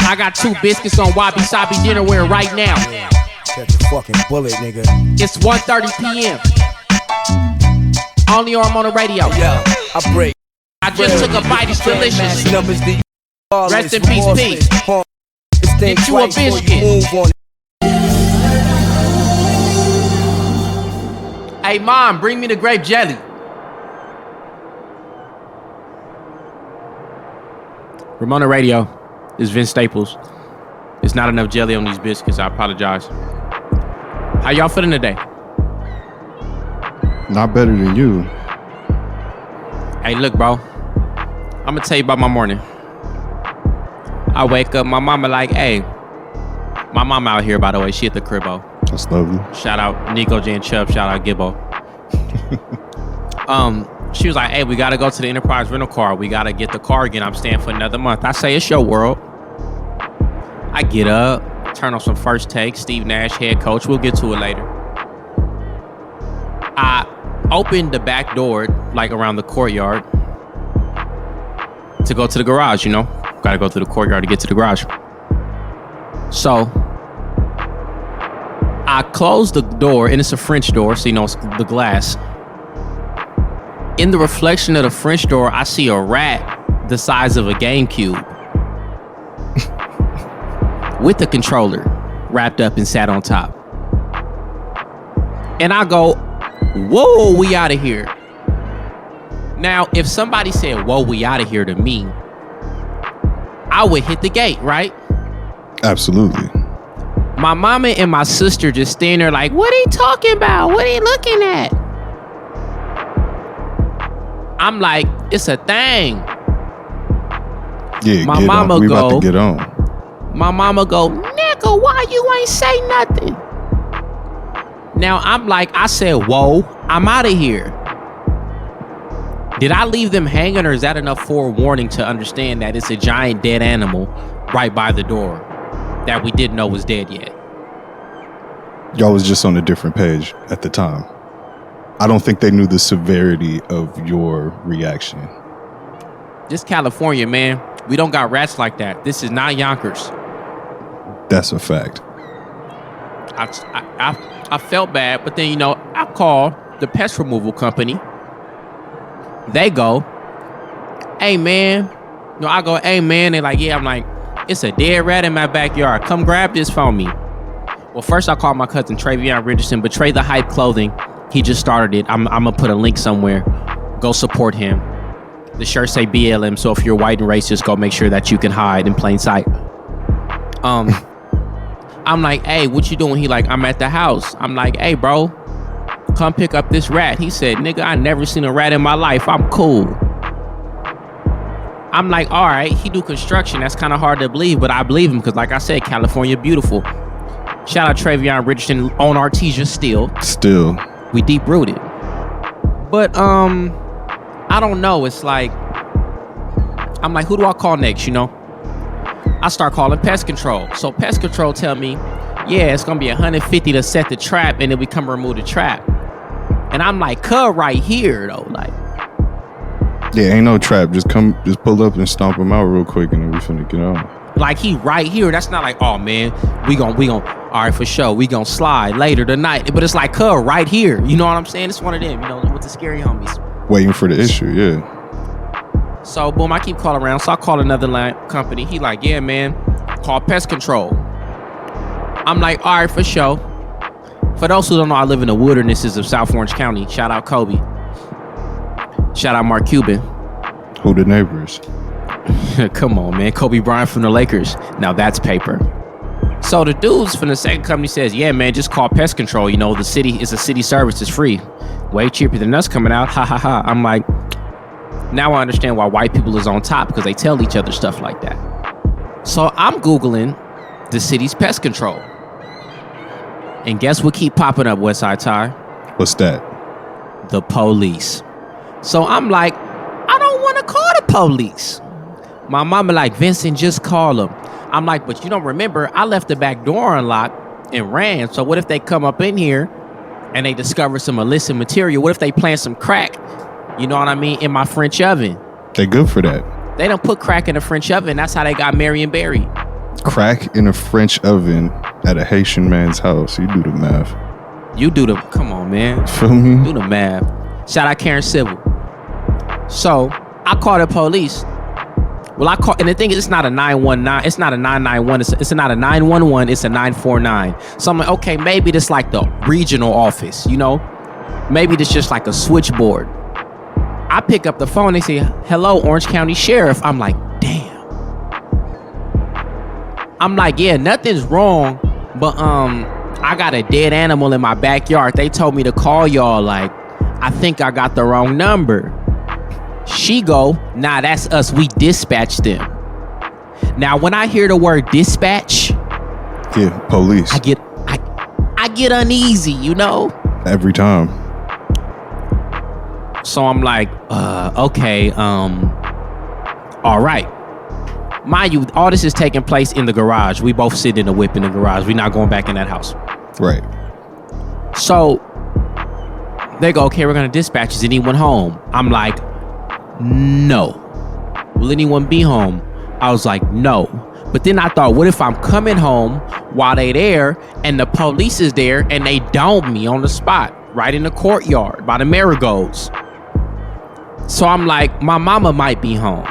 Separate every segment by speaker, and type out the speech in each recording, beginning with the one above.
Speaker 1: I got 2 biscuits on Wabi Sabi dinnerware right now.
Speaker 2: Catch a fucking bullet, nigga.
Speaker 1: It's 1:30 p.m. Only on Ramona Radio.
Speaker 2: Yo, I break.
Speaker 1: I just took a bite. It's delicious. Rest in peace, peace. Get you a biscuit. Hey, Mom, bring me the grape jelly. Ramona Radio is Vince Staples. It's not enough jelly on these biscuits. I apologize. How y'all feeling today?
Speaker 3: Not better than you.
Speaker 1: Hey, look, bro. I'm gonna tell you about my morning. I wake up, my mama like, hey. My mama out here, by the way. She at the cribbo.
Speaker 3: That's lovely.
Speaker 1: Shout out Nico Jan Chubb. Shout out Gibbo. She was like, hey, we gotta go to the Enterprise rental car. We gotta get the car again. I'm staying for another month. I say, it's your world. I get up, turn on some First Take. Steve Nash, head coach. We'll get to it later. I opened the back door, like around the courtyard, to go to the garage, you know? Gotta go through the courtyard to get to the garage. So I closed the door, and it's a French door, so you know it's the glass. In the reflection of the French door, I see a rat the size of a GameCube with the controller wrapped up and sat on top. And I go, whoa, we out of here. Now, if somebody said, whoa, we out of here to me, I would hit the gate, right?
Speaker 3: Absolutely.
Speaker 1: My mama and my sister just standing there like, what are you talking about? What are you looking at? I'm like, it's a thing.
Speaker 3: Yeah,
Speaker 1: my mama
Speaker 3: we
Speaker 1: go,
Speaker 3: about to get on.
Speaker 1: My mama go, nigga, why you ain't say nothing? Now I'm like, I said, whoa, I'm out of here. Did I leave them hanging, or is that enough forewarning to understand that it's a giant dead animal right by the door that we didn't know was dead yet?
Speaker 3: Y'all was just on a different page at the time. I don't think they knew the severity of your reaction.
Speaker 1: This California, man, we don't got rats like that. This is not Yonkers.
Speaker 3: That's a fact.
Speaker 1: I felt bad, but then, you know, I called the pest removal company. They go, hey, man. No, I go, hey, man. They're like, yeah. I'm like, it's a dead rat in my backyard. Come grab this for me. Well, first I called my cousin Travion Richardson, Betray the Hype Clothing. He just started it. I'm gonna put a link somewhere. Go support him. The shirts say BLM, so if you're white and racist, go make sure that you can hide in plain sight. I'm like, hey, what you doing? He like, I'm at the house. I'm like, hey, bro, come pick up this rat. He said, nigga, I never seen a rat in my life. I'm cool. I'm like, all right, he do construction. That's kind of hard to believe, but I believe him because, like I said, California beautiful. Shout out Travion Richardson on Artesia still. We deep rooted. But I don't know. It's like, I'm like, who do I call next, you know? I start calling pest control. So pest control tell me, yeah, it's gonna be $150 to set the trap, and then we come remove the trap. And I'm like, right here though, like.
Speaker 3: Yeah, ain't no trap. Just pull up and stomp him out real quick, and then we finna get on.
Speaker 1: Like, he right here. That's not like, oh man, we gon' all right, for sure, we gon' slide later tonight. But it's like, right here. You know what I'm saying? It's one of them, you know, with the scary homies.
Speaker 3: Waiting for the issue, yeah.
Speaker 1: So boom, I keep calling around. So I call another company. He like, yeah, man, call pest control. I'm like, all right, for sure. For those who don't know, I live in the wildernesses of South Orange County. Shout out Kobe. Shout out Mark Cuban.
Speaker 3: Who the neighbors?
Speaker 1: Come on, man. Kobe Bryant from the Lakers. Now that's paper. So the dudes from the second company says, yeah, man, just call pest control. You know, the city is a city service. It's free. Way cheaper than us coming out. Ha, ha, ha. I'm like, now I understand why white people is on top, because they tell each other stuff like that. So I'm Googling the city's pest control. And guess what keep popping up, Westside Ty?
Speaker 3: What's that?
Speaker 1: The police. So I'm like, I don't want to call the police. My mama like, Vincent, just call them. I'm like, but you don't remember, I left the back door unlocked and ran. So what if they come up in here and they discover some illicit material? What if they plant some crack, you know what I mean, in my French oven?
Speaker 3: They good for that.
Speaker 1: They don't put crack in the French oven. That's how they got Marion Barry.
Speaker 3: Crack in a French oven at a Haitian man's house. You do the math.
Speaker 1: Come on, man.
Speaker 3: Feel me?
Speaker 1: Do the math. Shout out Karen Civil. So I call the police. Well, and the thing is, it's not a 919, it's not a 991, it's not a 911, it's a 949. So I'm like, okay, maybe this like the regional office, you know? Maybe this just like a switchboard. I pick up the phone, they say, hello, Orange County Sheriff. I'm like, damn. I'm like, yeah, nothing's wrong, but I got a dead animal in my backyard. They told me to call y'all, like, I think I got the wrong number. She go, nah, that's us. We dispatched them. Now, when I hear the word dispatch,
Speaker 3: yeah, police.
Speaker 1: I get uneasy, you know?
Speaker 3: Every time.
Speaker 1: So I'm like, okay, all right. Mind you, all this is taking place in the garage. We both sit in the whip in the garage. We're not going back in that house.
Speaker 3: Right.
Speaker 1: So they go, okay, we're gonna dispatch. Is anyone home? I'm like, no. Will anyone be home? I was like, no. But then I thought, what if I'm coming home while they there and the police is there and they dome me on the spot, right in the courtyard by the marigolds? So I'm like, my mama might be home.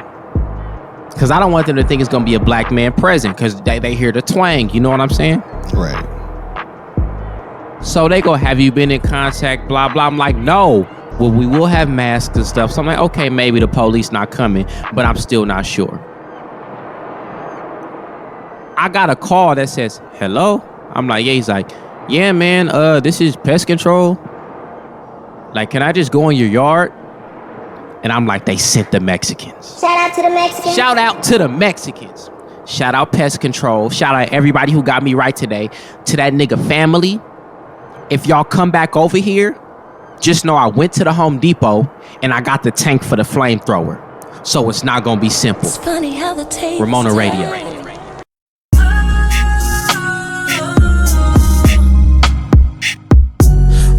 Speaker 1: Because I don't want them to think it's going to be a black man present because they hear the twang. You know what I'm saying?
Speaker 3: Right.
Speaker 1: So they go, have you been in contact? Blah, blah. I'm like, no. Well, we will have masks and stuff. So I'm like, okay, maybe the police not coming, but I'm still not sure. I got a call that says, hello? I'm like, yeah. He's like, yeah, man, this is pest control. Like, can I just go in your yard? And I'm like, they sent the Mexicans.
Speaker 4: Shout out to the Mexicans.
Speaker 1: Shout out to the Mexicans. Shout out pest control. Shout out everybody who got me right today. To that nigga family. If y'all come back over here, just know I went to the Home Depot and I got the tank for the flamethrower. So it's not gonna be simple.
Speaker 4: It's funny how the taste
Speaker 1: Ramona Radio.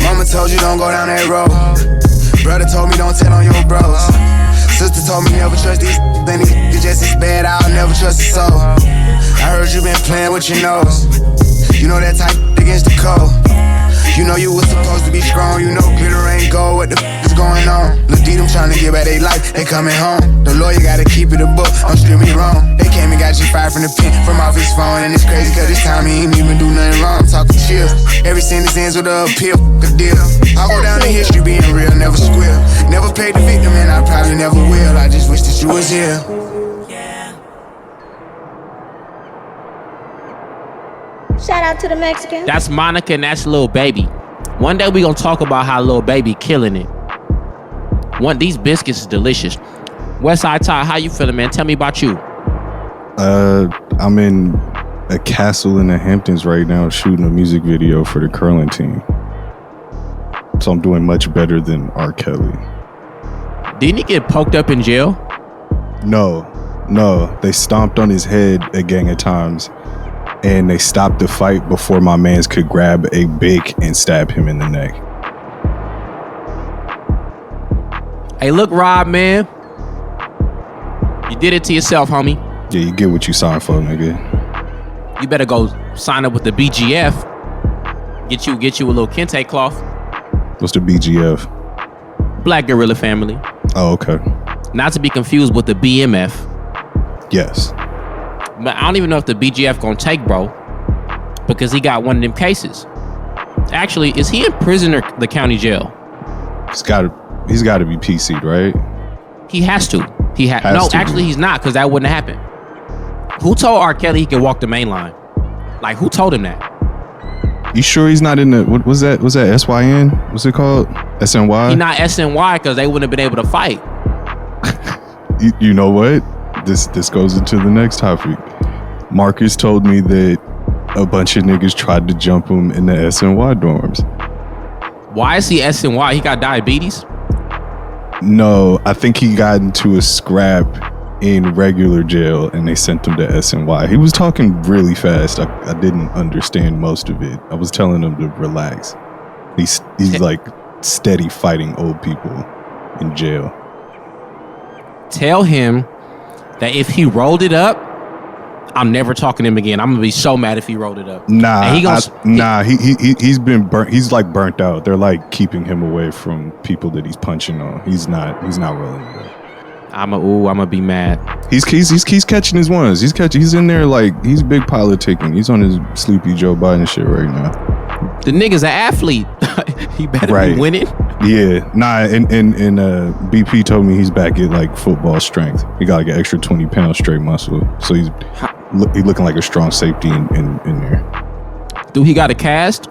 Speaker 2: Mama told you don't go down that road. Brother told me don't tell on your bros. Sister told me never trust these. Then these just as bad. I'll never trust a soul. I heard you been playing with your nose. You know that type against the code. You know you was supposed to be strong. You know glitter ain't gold. What the is going on? Look, them trying to get back their life. They coming home. The lawyer gotta keep it a book. Don't steer me wrong. They came and got you fired from the pen, from off his phone. And it's crazy cause this time he ain't even do nothing wrong. I'm talking chill. Every sentence ends with a appeal. A deal. I'll go down in history being real. Never squeal. Never paid the victim and I probably never will. I just wish that you was here.
Speaker 4: Shout out to the Mexicans.
Speaker 1: That's Monica and that's Lil Baby. One day we gonna talk about how Lil Baby killing it. These biscuits is delicious. Westside Todd, how you feeling, man? Tell me about you.
Speaker 3: I'm in a castle in the Hamptons right now shooting a music video for the curling team. So I'm doing much better than R. Kelly.
Speaker 1: Didn't he get poked up in jail?
Speaker 3: No. They stomped on his head a gang of times. And they stopped the fight before my mans could grab a bic and stab him in the neck.
Speaker 1: Hey, look, Rob, man. You did it to yourself, homie.
Speaker 3: Yeah, you get what you signed for, nigga.
Speaker 1: You better go sign up with the BGF. Get you a little kente cloth.
Speaker 3: What's the BGF?
Speaker 1: Black Gorilla Family.
Speaker 3: Oh, okay.
Speaker 1: Not to be confused with the BMF.
Speaker 3: Yes.
Speaker 1: But I don't even know if the BGF gonna take bro, because he got one of them cases. Actually, is he in prison or the county jail?
Speaker 3: He's got to be PC'd, right?
Speaker 1: He has to. No, actually he's not, because that wouldn't happen. Who told R. Kelly he could walk the main line? Like, who told him that?
Speaker 3: You sure he's not in the, what was that? Was that SYN? What's it called? SNY?
Speaker 1: He's not SNY because they wouldn't have been able to fight.
Speaker 3: You know what? This goes into the next topic. Marcus told me that a bunch of niggas tried to jump him in the SNY dorms.
Speaker 1: Why is he SNY? He got diabetes?
Speaker 3: No, I think he got into a scrap in regular jail and they sent him to SNY. He was talking really fast. I didn't understand most of it. I was telling him to relax. He's like steady fighting old people in jail.
Speaker 1: Tell him that if he rolled it up, I'm never talking to him again. I'm gonna be so mad if he wrote it up.
Speaker 3: Nah, he's been burnt. He's like burnt out. They're like keeping him away from people that he's punching on. He's not rolling with it.
Speaker 1: I'm gonna be mad.
Speaker 3: He's catching his ones. He's in there like he's big politicking. He's on his sleepy Joe Biden shit right now.
Speaker 1: The nigga's an athlete. He better be winning.
Speaker 3: Yeah, and BP told me he's back at like football strength. He got like an extra 20 pounds straight muscle, so he's looking like a strong safety in there.
Speaker 1: Dude, he got a cast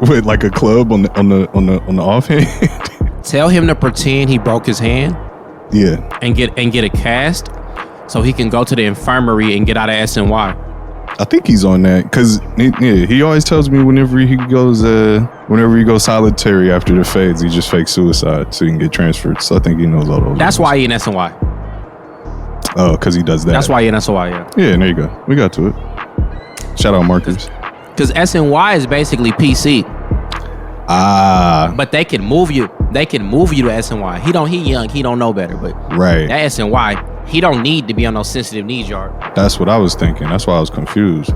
Speaker 3: with like a club on the offhand.
Speaker 1: Tell him to pretend he broke his hand.
Speaker 3: Yeah,
Speaker 1: and get a cast, so he can go to the infirmary and get out of SNY.
Speaker 3: I think he's on that because he always tells me whenever he goes solitary after the fades, he just fakes suicide so he can get transferred. So I think he knows all those.
Speaker 1: That's why he in SNY.
Speaker 3: Oh, because he does that.
Speaker 1: That's why he in SNY. Yeah.
Speaker 3: Yeah, and there you go. We got to it. Shout out Marcus.
Speaker 1: Because SNY is basically PC. But they can move you. They can move you to SNY. He young. He don't know better. But
Speaker 3: right.
Speaker 1: That SNY. He don't need to be on no sensitive needs yard.
Speaker 3: That's what I was thinking. That's why I was confused.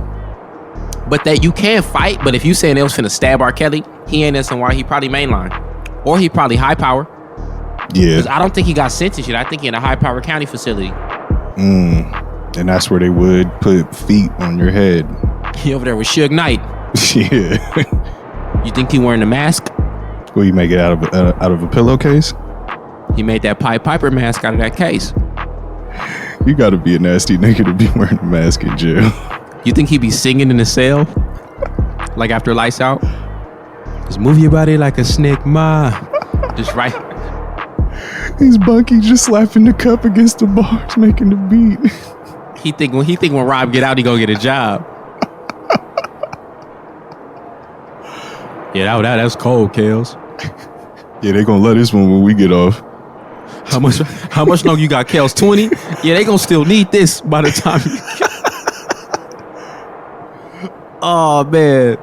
Speaker 1: But that you can fight. But if you saying they was finna stab R. Kelly, he ain't SNY. He probably mainline, or he probably high power.
Speaker 3: Yeah.
Speaker 1: Because I don't think he got sentenced yet. I think he in a high power county facility.
Speaker 3: And that's where they would put feet on your head.
Speaker 1: He over there with Suge Knight.
Speaker 3: Yeah.
Speaker 1: You think he wearing a mask?
Speaker 3: Will you make it out of a pillowcase?
Speaker 1: He made that Pied Piper mask out of that case.
Speaker 3: You gotta be a nasty nigga to be wearing a mask in jail.
Speaker 1: You think he be singing in the cell? Like after lights out? Just move your body like a snake, ma. Just right.
Speaker 3: He's Bucky just slapping the cup against the bars, making the beat.
Speaker 1: He think when Rob get out, he gonna get a job. Yeah, that's cold, Kales.
Speaker 3: Yeah, they gonna let this one when we get off.
Speaker 1: How much longer you got, Kels? 20? Yeah, they gonna still need this by the time you Oh man.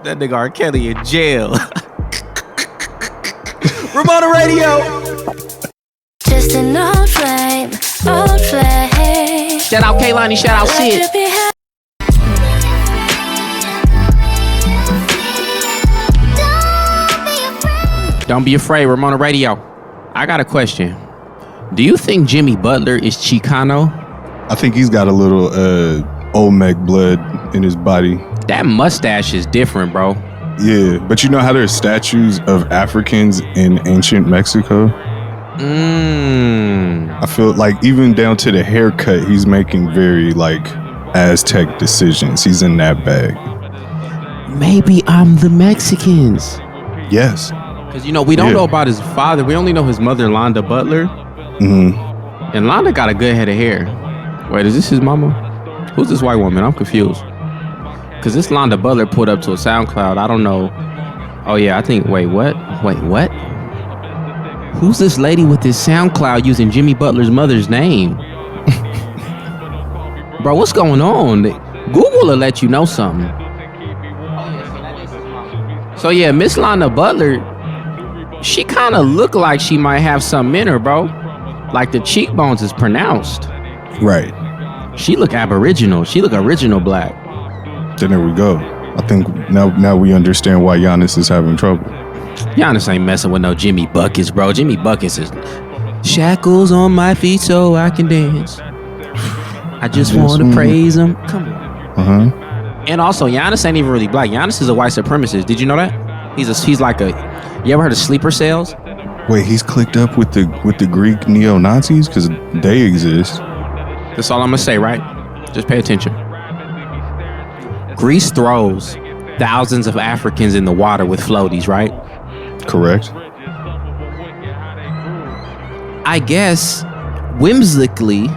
Speaker 1: That nigga R. Kelly in jail. Ramona Radio.
Speaker 4: Just an old flame.
Speaker 1: Shout out Kaylani, shout out Sid. Don't be afraid, Ramona Radio. I got a question. Do you think Jimmy Butler is Chicano?
Speaker 3: I think he's got a little Olmec blood in his body.
Speaker 1: That mustache is different, bro.
Speaker 3: Yeah, but you know how there's statues of Africans in ancient Mexico? I feel like even down to the haircut, he's making very like Aztec decisions. He's in that bag.
Speaker 1: Maybe I'm the Mexicans.
Speaker 3: Yes.
Speaker 1: Because, we don't know about his father. We only know his mother, Londa Butler.
Speaker 3: Mm-hmm.
Speaker 1: And Londa got a good head of hair. Wait, is this his mama? Who's this white woman? I'm confused. Because this Londa Butler put up to a SoundCloud. I don't know. Oh, yeah, I think... Wait, what? Who's this lady with this SoundCloud using Jimmy Butler's mother's name? Bro, what's going on? Google will let you know something. So, yeah, Miss Londa Butler... She kind of look like she might have something in her, bro. Like the cheekbones is pronounced.
Speaker 3: Right.
Speaker 1: She look aboriginal. She look original black.
Speaker 3: Then there we go. I think now we understand why Giannis is having trouble.
Speaker 1: Giannis ain't messing with no Jimmy Buckets, bro. Jimmy Buckets is shackles on my feet so I can dance. I just want to praise him. Come on. And also, Giannis ain't even really black. Giannis is a white supremacist. Did you know that? He's like a... You ever heard of sleeper cells?
Speaker 3: Wait, he's clicked up with the Greek neo-Nazis? Because they exist.
Speaker 1: That's all I'm going to say, right? Just pay attention. Greece throws thousands of Africans in the water with floaties, right?
Speaker 3: Correct.
Speaker 1: I guess, whimsically,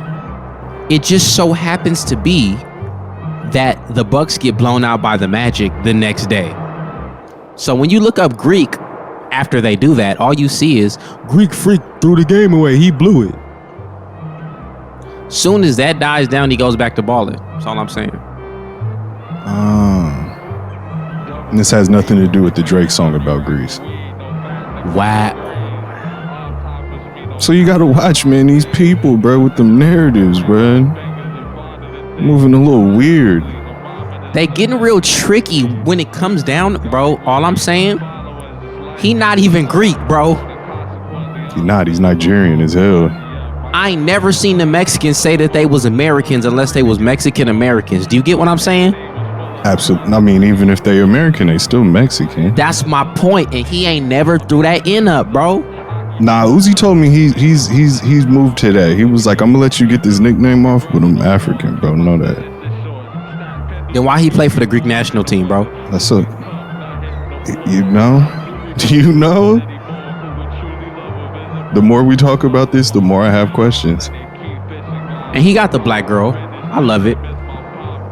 Speaker 1: it just so happens to be that the Bucks get blown out by the Magic the next day. So when you look up Greek, after they do that, all you see is Greek freak threw the game away. He blew it. Soon as that dies down, he goes back to balling. That's all I'm saying.
Speaker 3: And this has nothing to do with the Drake song about Greece.
Speaker 1: Wow.
Speaker 3: So you gotta watch, man, these people, bro, with them narratives, bro. Moving a little weird.
Speaker 1: They getting real tricky when it comes down, bro. All I'm saying, he not even Greek, bro.
Speaker 3: He's Nigerian as hell.
Speaker 1: I ain't never seen the Mexicans say that they was Americans unless they was Mexican Americans. Do you get what I'm saying?
Speaker 3: Absolutely. I mean, even if they American, they still Mexican.
Speaker 1: That's my point, and he ain't never threw that in up, bro.
Speaker 3: Nah, Uzi told me he's moved to that. He was like, I'm gonna let you get this nickname off, but I'm African, bro. Know that.
Speaker 1: Then why he play for the Greek national team, bro?
Speaker 3: That's a, you know, the more we talk about this, the more I have questions.
Speaker 1: And he got the black girl. I love it.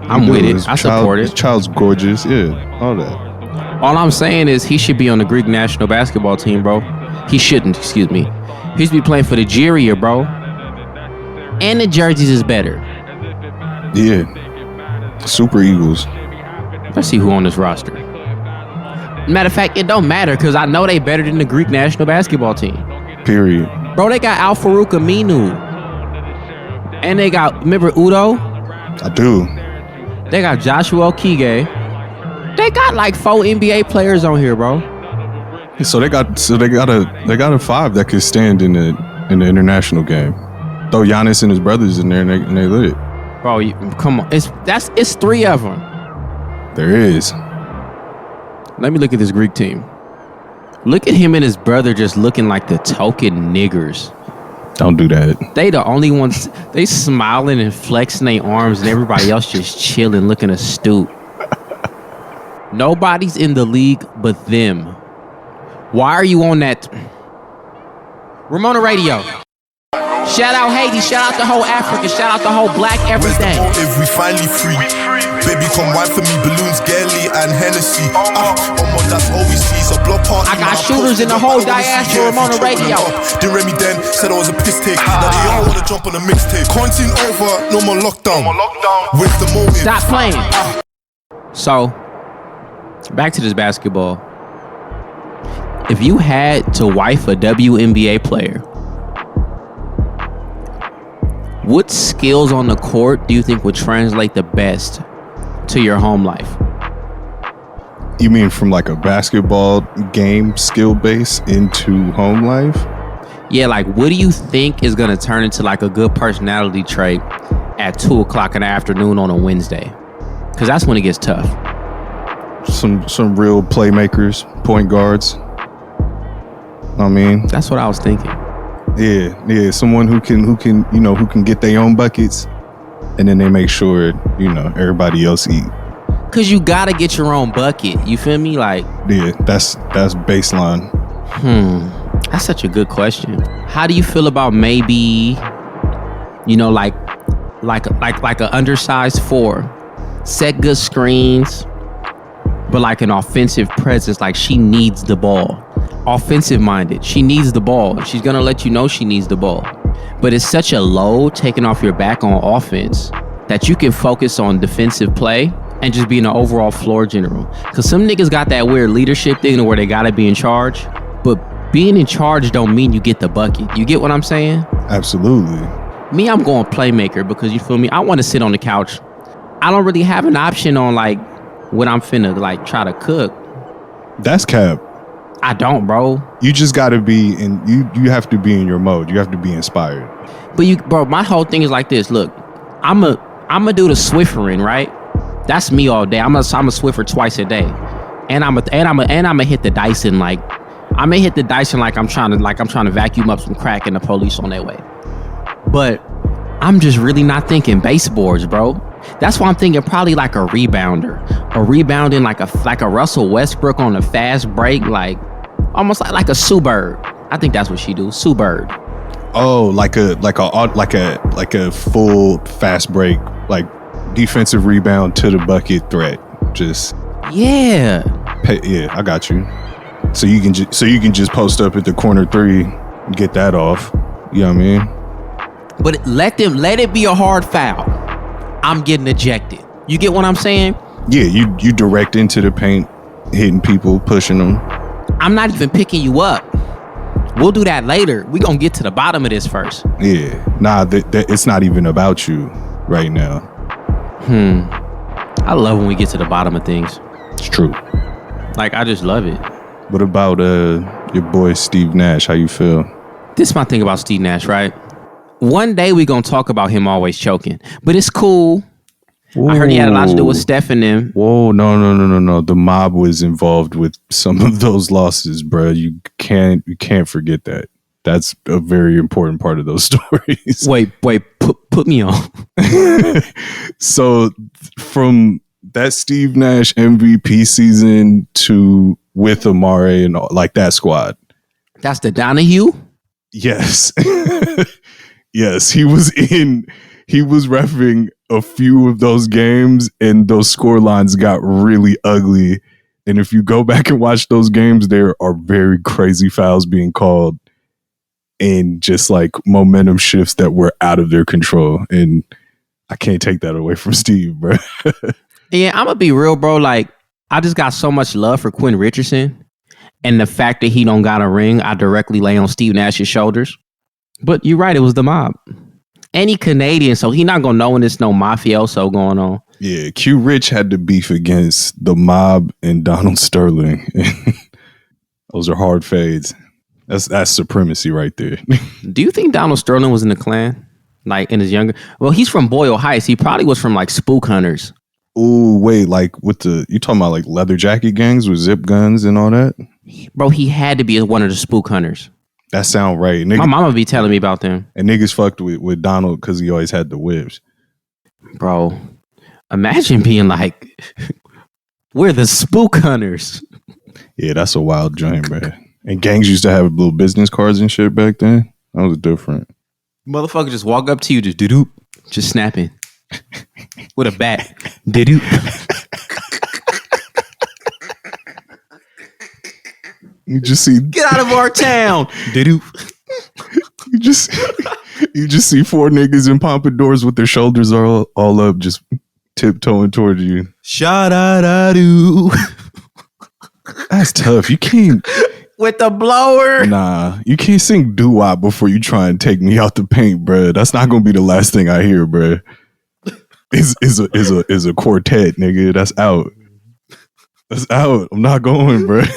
Speaker 1: I'm with it. I support it.
Speaker 3: His child's gorgeous. Yeah, all that.
Speaker 1: All I'm saying is he should be on the Greek national basketball team, bro. He shouldn't, excuse me. He should be playing for Nigeria, bro. And the jerseys is better.
Speaker 3: Yeah. Super Eagles.
Speaker 1: Let's see who on this roster. Matter of fact, it don't matter because I know they better than the Greek national basketball team.
Speaker 3: Period.
Speaker 1: Bro, they got Al Farouk Aminu. And they got, remember Udo?
Speaker 3: I do.
Speaker 1: They got Joshua Okige. They got like 4 NBA players on here, bro.
Speaker 3: So they got a 5 that could stand in the international game. Throw Giannis and his brothers in there and they lit.
Speaker 1: Bro, come on. It's 3 of them.
Speaker 3: There is.
Speaker 1: Let me look at this Greek team. Look at him and his brother just looking like the token niggers.
Speaker 3: Don't do that.
Speaker 1: They the only ones, they smiling and flexing their arms and everybody else just chilling, looking astute. Nobody's in the league but them. Why are you on that? Ramona Radio. Shout out Haiti, shout out the whole Africa, shout out the whole black everything.
Speaker 5: If we finally free, baby come wine for me, balloons, Gelly and Hennessy. That's all we see, so block party.
Speaker 1: I got shooters in the whole diaspora Ramona Radio.
Speaker 5: Then Remy then said I was a piss take. Now they all wanna jump on a mixtape. Quarantine over, no more lockdown. With the motive.
Speaker 1: Stop playing. So, back to this basketball. If you had to wife a WNBA player, what skills on the court do you think would translate the best to your home life?
Speaker 3: You mean from like a basketball game skill base into home life?
Speaker 1: Yeah, like what do you think is going to turn into like a good personality trait at 2:00 in the afternoon on a Wednesday? Because that's when it gets tough.
Speaker 3: Some real playmakers, point guards. I mean,
Speaker 1: that's what I was thinking.
Speaker 3: Yeah, someone who can get their own buckets, and then they make sure everybody else eat.
Speaker 1: Cause you gotta get your own bucket. You feel me? Like,
Speaker 3: yeah, that's baseline.
Speaker 1: That's such a good question. How do you feel about maybe, like an undersized 4, set good screens, but like an offensive presence? Like she needs the ball. Offensive minded. She needs the ball. She's going to let you know she needs the ball. But it's such a load taking off your back on offense that you can focus on defensive play and just be in the overall floor general. Because some niggas got that weird leadership thing where they got to be in charge. But being in charge don't mean you get the bucket. You get what I'm saying?
Speaker 3: Absolutely.
Speaker 1: Me, I'm going playmaker because you feel me? I want to sit on the couch. I don't really have an option on like what I'm finna like try to cook.
Speaker 3: That's cap.
Speaker 1: I don't, bro.
Speaker 3: You just gotta be in. You have to be in your mode. You have to be inspired.
Speaker 1: But bro, my whole thing is like this. Look, I'm a do the Swiffering, right? That's me all day. I'm a Swiffer twice a day, and I'm a hit the Dyson like I'm trying to vacuum up some crack and the police on their way. But I'm just really not thinking baseboards, bro. That's why I'm thinking probably like a rebounder, rebounding like a Russell Westbrook on a fast break, like almost like a Sue Bird. I think that's what she do, Sue Bird.
Speaker 3: Oh, like a full fast break, like defensive rebound to the bucket threat. Just
Speaker 1: yeah,
Speaker 3: I got you. So you can just post up at the corner 3, and get that off. You know what I mean?
Speaker 1: But let it be a hard foul. I'm getting ejected. You get what I'm saying?
Speaker 3: Yeah, you direct into the paint, hitting people, pushing them.
Speaker 1: I'm not even picking you up. We'll do that later. We gonna get to the bottom of this first.
Speaker 3: Yeah, nah, it's not even about you right now.
Speaker 1: I love when we get to the bottom of things.
Speaker 3: It's true.
Speaker 1: Like, I just love it.
Speaker 3: What about your boy Steve Nash? How you feel?
Speaker 1: This is my thing about Steve Nash, right? One day we gonna talk about him always choking, but it's cool. Ooh. I heard he had a lot to do with Steph and them.
Speaker 3: Whoa, no. The mob was involved with some of those losses, bro. You can't forget that. That's a very important part of those stories.
Speaker 1: Wait, put me on.
Speaker 3: So from that Steve Nash MVP season to with Amare and all, like that squad.
Speaker 1: That's the Donahue?
Speaker 3: Yes. Yes, he was reffing a few of those games and those score lines got really ugly. And if you go back and watch those games, there are very crazy fouls being called and just like momentum shifts that were out of their control. And I can't take that away from Steve, bro.
Speaker 1: Yeah, I'm gonna be real, bro. Like, I just got so much love for Quinn Richardson. And the fact that he don't got a ring, I directly lay on Steve Nash's shoulders. But you're right, it was the mob. And he Canadian, so he not gonna know when there's no mafioso going on.
Speaker 3: Yeah, Q Rich had to beef against the mob and Donald Sterling. Those are hard fades. That's supremacy right there.
Speaker 1: Do you think Donald Sterling was in the Klan? Like in his younger? Well, he's from Boyle Heights. He probably was from like spook hunters.
Speaker 3: Ooh, wait, like with you talking about like leather jacket gangs with zip guns and all that?
Speaker 1: Bro, he had to be one of the spook hunters.
Speaker 3: That sound right.
Speaker 1: My mama be telling me about them.
Speaker 3: And niggas fucked with Donald because he always had the whips.
Speaker 1: Bro, imagine being like, we're the spook hunters.
Speaker 3: Yeah, that's a wild joint, man. And gangs used to have little business cards and shit back then. That was different.
Speaker 1: Motherfucker just walk up to you, just doo-doo, just snapping. With a bat. Doo-doo.
Speaker 3: You just see,
Speaker 1: get out of our town. Doo-doo.
Speaker 3: You just see four niggas in pompadours with their shoulders all up, just tiptoeing towards you.
Speaker 1: Shout-out-a-doo.
Speaker 3: That's tough. You can't.
Speaker 1: With the blower.
Speaker 3: Nah, you can't sing doo-wop before you try and take me out the paint, bruh. That's not gonna be the last thing I hear, bruh. Is a quartet, nigga. That's out. That's out. I'm not going, bruh.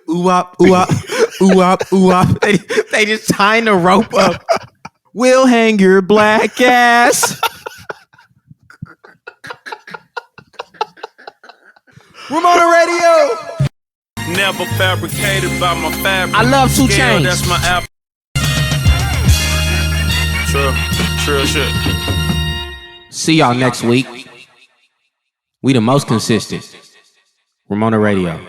Speaker 1: Ooh-wop, ooh-wop, ooh-wop, ooh-wop. They just tying the rope up. We'll hang your black ass. Ramona Radio.
Speaker 6: Never fabricated by my fabric.
Speaker 1: I love 2 Chainz.
Speaker 6: That's my app. True shit.
Speaker 1: See y'all next week. We the most consistent. Ramona Radio.